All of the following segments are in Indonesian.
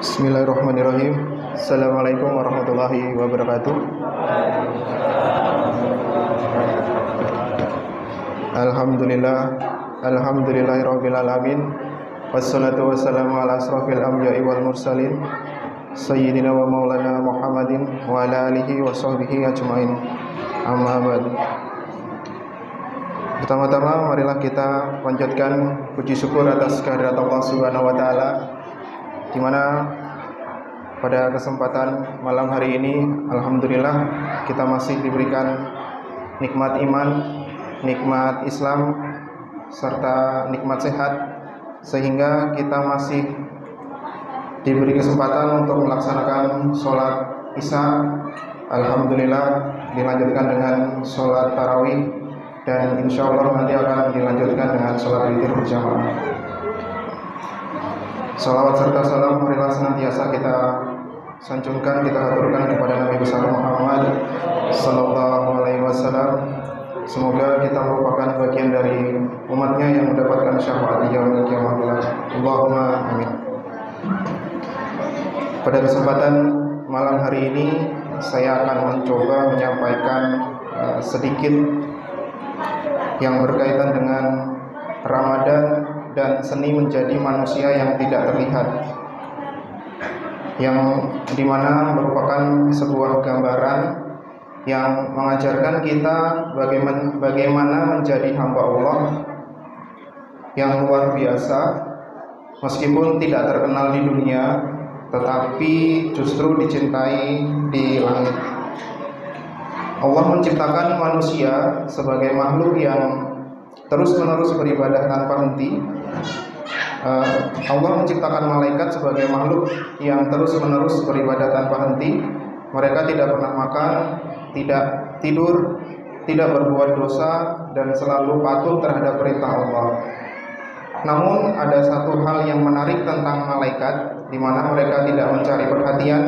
Bismillahirrahmanirrahim. Assalamualaikum warahmatullahi wabarakatuh. Alhamdulillahirabbil alamin. Wassalatu wassalamu ala asrofil anbiya'i wal mursalin sayyidina wa maulana Muhammadin wa ala alihi wa sahbihi ajmain. Amma ba'd. Pertama-tama marilah kita panjatkan puji syukur atas kehadirat Allah Subhanahu wa taala, di mana pada kesempatan malam hari ini alhamdulillah kita masih diberikan nikmat iman, nikmat Islam serta nikmat sehat, sehingga kita masih diberi kesempatan untuk melaksanakan sholat Isya. Alhamdulillah dilanjutkan dengan sholat tarawih, dan insya Allah nanti akan dilanjutkan dengan sholat witir berjamaah. Salawat serta salam marilah senantiasa kita sanjungkan, kita haturkan kepada Nabi besar Muhammad sallallahu alaihi wasallam. Semoga kita merupakan bagian dari umatnya yang mendapatkan syafaat di yaumil qiyamah. Allahumma amin. Pada kesempatan malam hari ini saya akan mencoba menyampaikan sedikit yang berkaitan dengan Ramadan dan seni menjadi manusia yang tidak terlihat, yang dimana merupakan sebuah gambaran yang mengajarkan kita bagaimana menjadi hamba Allah yang luar biasa, meskipun tidak terkenal di dunia tetapi justru dicintai di langit. Allah menciptakan manusia sebagai makhluk yang terus-menerus beribadah tanpa henti. Allah menciptakan malaikat sebagai makhluk yang terus-menerus beribadah tanpa henti. Mereka tidak pernah makan, tidak tidur, tidak berbuat dosa, dan selalu patuh terhadap perintah Allah. Namun ada satu hal yang menarik tentang malaikat, di mana mereka tidak mencari perhatian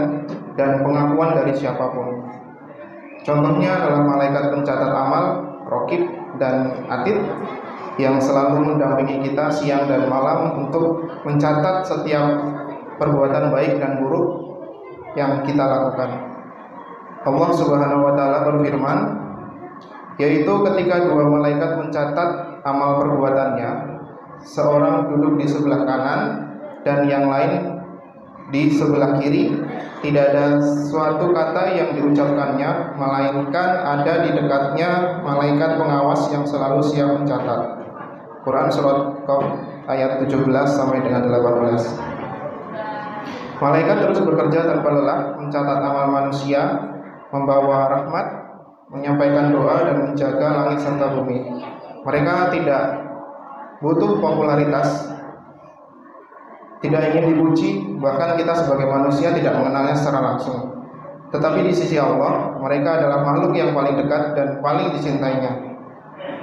dan pengakuan dari siapapun. Contohnya adalah malaikat pencatat amal, Raqib dan Atid, yang selalu mendampingi kita siang dan malam untuk mencatat setiap perbuatan baik dan buruk yang kita lakukan. Allah Subhanahu wa taala berfirman, yaitu ketika dua malaikat mencatat amal perbuatannya, seorang duduk di sebelah kanan dan yang lain di sebelah kiri, tidak ada suatu kata yang diucapkannya, melainkan ada di dekatnya malaikat pengawas yang selalu siap mencatat. Quran surat Qaf ayat 17 sampai dengan 18. Malaikat terus bekerja tanpa lelah mencatat amal manusia, membawa rahmat, menyampaikan doa dan menjaga langit serta bumi. Mereka tidak butuh popularitas, tidak ingin dipuji, bahkan kita sebagai manusia tidak mengenalnya secara langsung. Tetapi di sisi Allah, mereka adalah makhluk yang paling dekat dan paling dicintainya.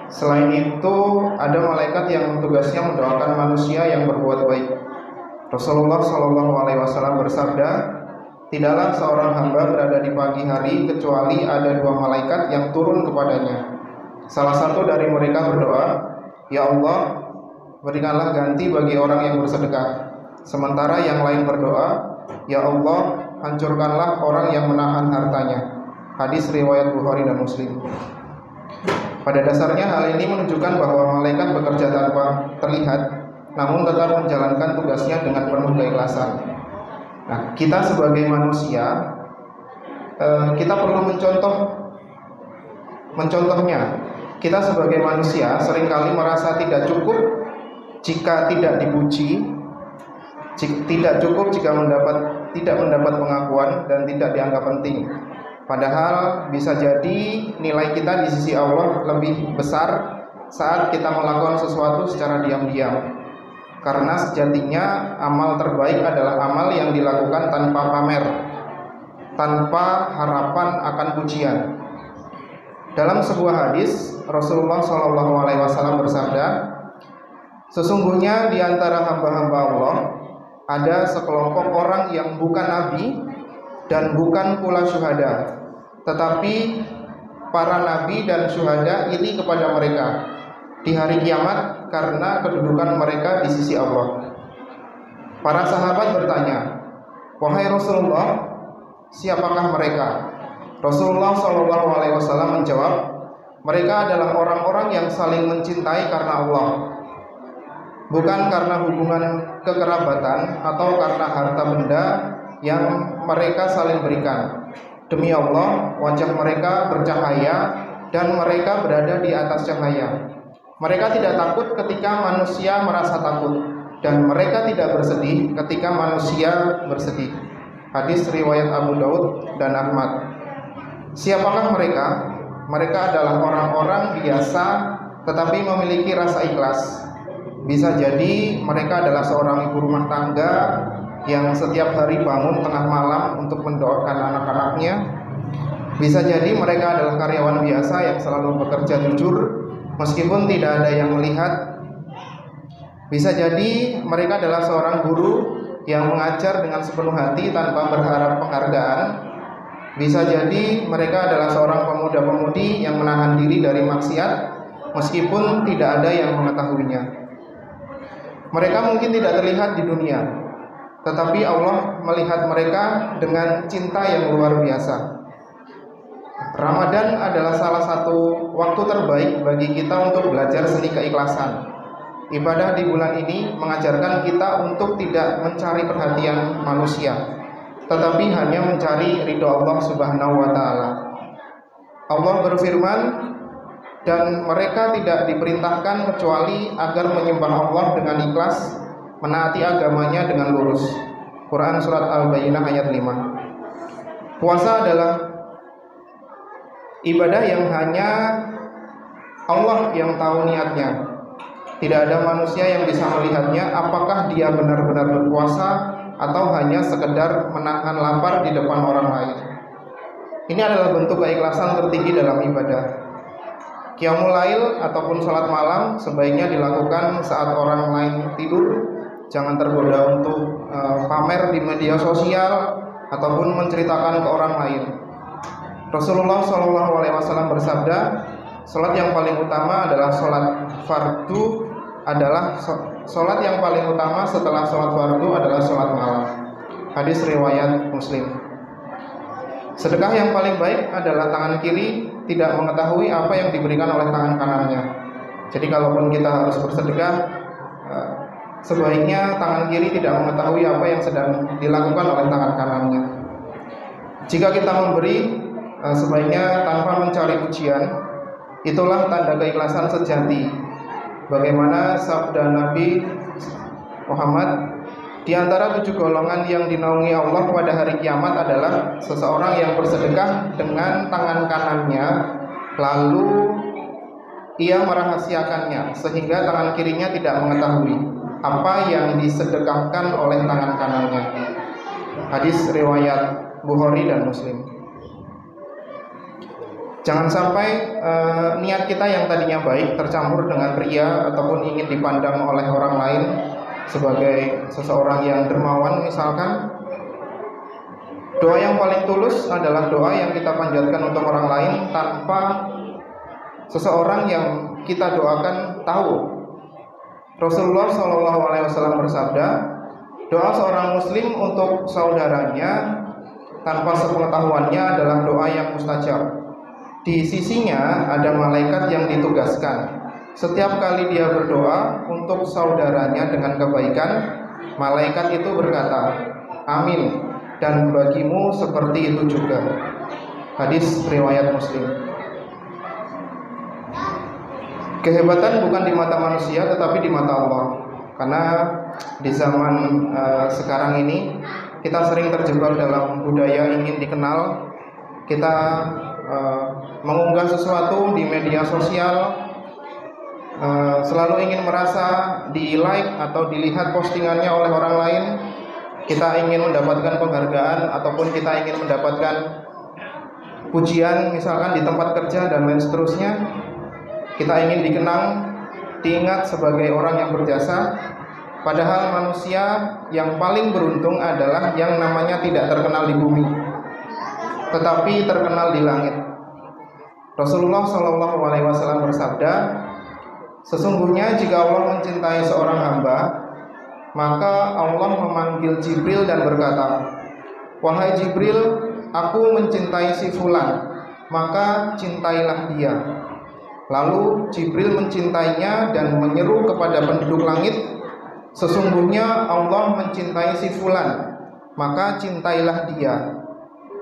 Selain itu, ada malaikat yang tugasnya mendoakan manusia yang berbuat baik. Rasulullah SAW bersabda, tidaklah seorang hamba berada di pagi hari kecuali ada dua malaikat yang turun kepadanya. Salah satu dari mereka berdoa, ya Allah, berikanlah ganti bagi orang yang bersedekah. Sementara yang lain berdoa, ya Allah, hancurkanlah orang yang menahan hartanya. Hadis riwayat Bukhari dan Muslim. Pada dasarnya hal ini menunjukkan bahwa malaikat bekerja tanpa terlihat, namun tetap menjalankan tugasnya dengan penuh keikhlasan. Nah, kita sebagai manusia, kita perlu mencontohnya. Kita sebagai manusia seringkali merasa tidak cukup jika tidak dipuji, tidak cukup jika tidak mendapat pengakuan dan tidak dianggap penting. Padahal bisa jadi nilai kita di sisi Allah lebih besar saat kita melakukan sesuatu secara diam-diam. Karena sejatinya amal terbaik adalah amal yang dilakukan tanpa pamer, tanpa harapan akan pujian. Dalam sebuah hadis, Rasulullah SAW bersabda, sesungguhnya di antara hamba-hamba Allah ada sekelompok orang yang bukan nabi dan bukan pula syuhada, tetapi para nabi dan syuhada iri kepada mereka di hari kiamat karena kedudukan mereka di sisi Allah. Para sahabat bertanya, "Wahai Rasulullah, siapakah mereka?" Rasulullah Shallallahu Alaihi Wasallam menjawab, "Mereka adalah orang-orang yang saling mencintai karena Allah, bukan karena hubungan kekerabatan atau karena harta benda yang mereka saling berikan. Demi Allah, wajah mereka bercahaya dan mereka berada di atas cahaya. Mereka tidak takut ketika manusia merasa takut, dan mereka tidak bersedih ketika manusia bersedih." Hadis riwayat Abu Daud dan Ahmad. Siapakah mereka? Mereka adalah orang-orang biasa tetapi memiliki rasa ikhlas. Bisa jadi mereka adalah seorang ibu rumah tangga yang setiap hari bangun tengah malam untuk mendoakan anak-anaknya. Bisa jadi mereka adalah karyawan biasa yang selalu bekerja jujur meskipun tidak ada yang melihat. Bisa jadi mereka adalah seorang guru yang mengajar dengan sepenuh hati tanpa berharap penghargaan. Bisa jadi mereka adalah seorang pemuda-pemudi yang menahan diri dari maksiat meskipun tidak ada yang mengetahuinya. Mereka mungkin tidak terlihat di dunia, tetapi Allah melihat mereka dengan cinta yang luar biasa. Ramadan adalah salah satu waktu terbaik bagi kita untuk belajar seni keikhlasan. Ibadah di bulan ini mengajarkan kita untuk tidak mencari perhatian manusia, tetapi hanya mencari ridho Allah Subhanahu wa Ta'ala. Allah berfirman, "Dan mereka tidak diperintahkan kecuali agar menyembah Allah dengan ikhlas, menaati agamanya dengan lurus." Quran Surat Al-Bayyinah ayat 5. Puasa adalah ibadah yang hanya Allah yang tahu niatnya. Tidak ada manusia yang bisa melihatnya apakah dia benar-benar berpuasa atau hanya sekedar menahan lapar di depan orang lain. Ini adalah bentuk keikhlasan tertinggi dalam ibadah. Qiyamul Lail ataupun salat malam sebaiknya dilakukan saat orang lain tidur. Jangan tergoda untuk pamer di media sosial ataupun menceritakan ke orang lain. Rasulullah SAW bersabda, "Salat yang paling utama adalah salat fardu salat yang paling utama setelah salat fardu adalah salat malam." Hadis riwayat Muslim. Sedekah yang paling baik adalah tangan kiri tidak mengetahui apa yang diberikan oleh tangan kanannya. Jadi kalaupun kita harus bersedekah, sebaiknya tangan kiri tidak mengetahui apa yang sedang dilakukan oleh tangan kanannya. Jika kita memberi, sebaiknya tanpa mencari pujian. Itulah tanda keikhlasan sejati. Bagaimana sabda Nabi Muhammad, "Di antara 7 golongan yang dinaungi Allah pada hari kiamat adalah seseorang yang bersedekah dengan tangan kanannya, lalu ia merahasiakannya sehingga tangan kirinya tidak mengetahui apa yang disedekahkan oleh tangan kanannya." Hadis riwayat Bukhari dan Muslim. Jangan sampai niat kita yang tadinya baik tercampur dengan ria ataupun ingin dipandang oleh orang lain sebagai seseorang yang dermawan misalkan. Doa yang paling tulus adalah doa yang kita panjatkan untuk orang lain tanpa seseorang yang kita doakan tahu. Rasulullah SAW bersabda, "Doa seorang muslim untuk saudaranya tanpa sepengetahuannya adalah doa yang mustajab. Di sisinya ada malaikat yang ditugaskan. Setiap kali dia berdoa untuk saudaranya dengan kebaikan, malaikat itu berkata, 'Amin, dan bagimu seperti itu juga.'" Hadis riwayat Muslim. Kehebatan bukan di mata manusia tetapi di mata Allah. Karena di zaman sekarang ini kita sering terjebak dalam budaya ingin dikenal. Kita mengunggah sesuatu di media sosial, selalu ingin merasa di-like atau dilihat postingannya oleh orang lain. Kita ingin mendapatkan penghargaan ataupun kita ingin mendapatkan pujian misalkan di tempat kerja dan lain seterusnya. Kita ingin dikenang, diingat sebagai orang yang berjasa. Padahal manusia yang paling beruntung adalah yang namanya tidak terkenal di bumi, tetapi terkenal di langit. Rasulullah SAW bersabda, "Sesungguhnya jika Allah mencintai seorang hamba, maka Allah memanggil Jibril dan berkata, "Wahai Jibril, aku mencintai si fulan, maka cintailah dia." Lalu Jibril mencintainya dan menyeru kepada penduduk langit, "Sesungguhnya Allah mencintai si fulan, maka cintailah dia."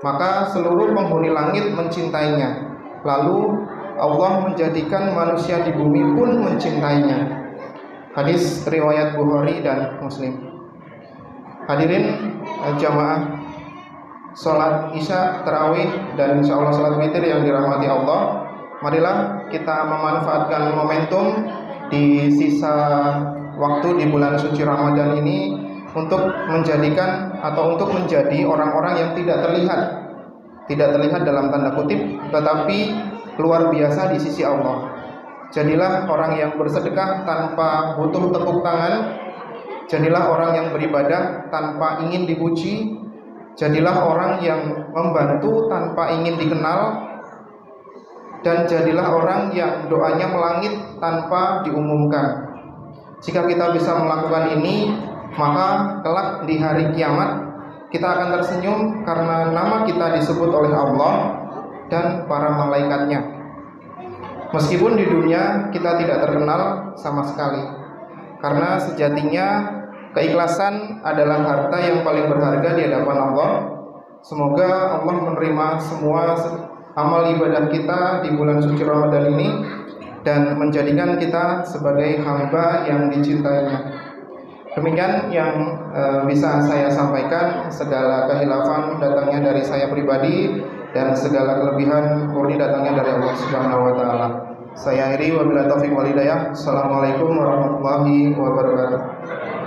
Maka seluruh penghuni langit mencintainya. Lalu Allah menjadikan manusia di bumi pun mencintainya. Hadis riwayat Bukhari dan Muslim. Hadirin jamaah sholat isya, tarawih, dan insya Allah sholat witir yang dirahmati Allah, marilah kita memanfaatkan momentum di sisa waktu di bulan suci Ramadan ini untuk menjadikan atau untuk menjadi orang-orang yang tidak terlihat dalam tanda kutip, tetapi luar biasa di sisi Allah. Jadilah orang yang bersedekah tanpa butuh tepuk tangan. Jadilah orang yang beribadah tanpa ingin dipuji. Jadilah orang yang membantu tanpa ingin dikenal. Dan jadilah orang yang doanya melangit tanpa diumumkan. Jika kita bisa melakukan ini, maka kelak di hari kiamat kita akan tersenyum karena nama kita disebut oleh Allah dan para malaikatnya. Meskipun di dunia kita tidak terkenal sama sekali, karena sejatinya keikhlasan adalah harta yang paling berharga di hadapan Allah. Semoga Allah menerima semua amal ibadah kita di bulan suci Ramadan ini dan menjadikan kita sebagai hamba yang dicintainya. Demikian yang bisa saya sampaikan. Segala kehilafan datangnya dari saya pribadi dan segala kelebihan murni datangnya dari Allah Subhanahu wa taala. Saya akhiri wabillahi taufiq wal hidayah. Assalamualaikum warahmatullahi wabarakatuh.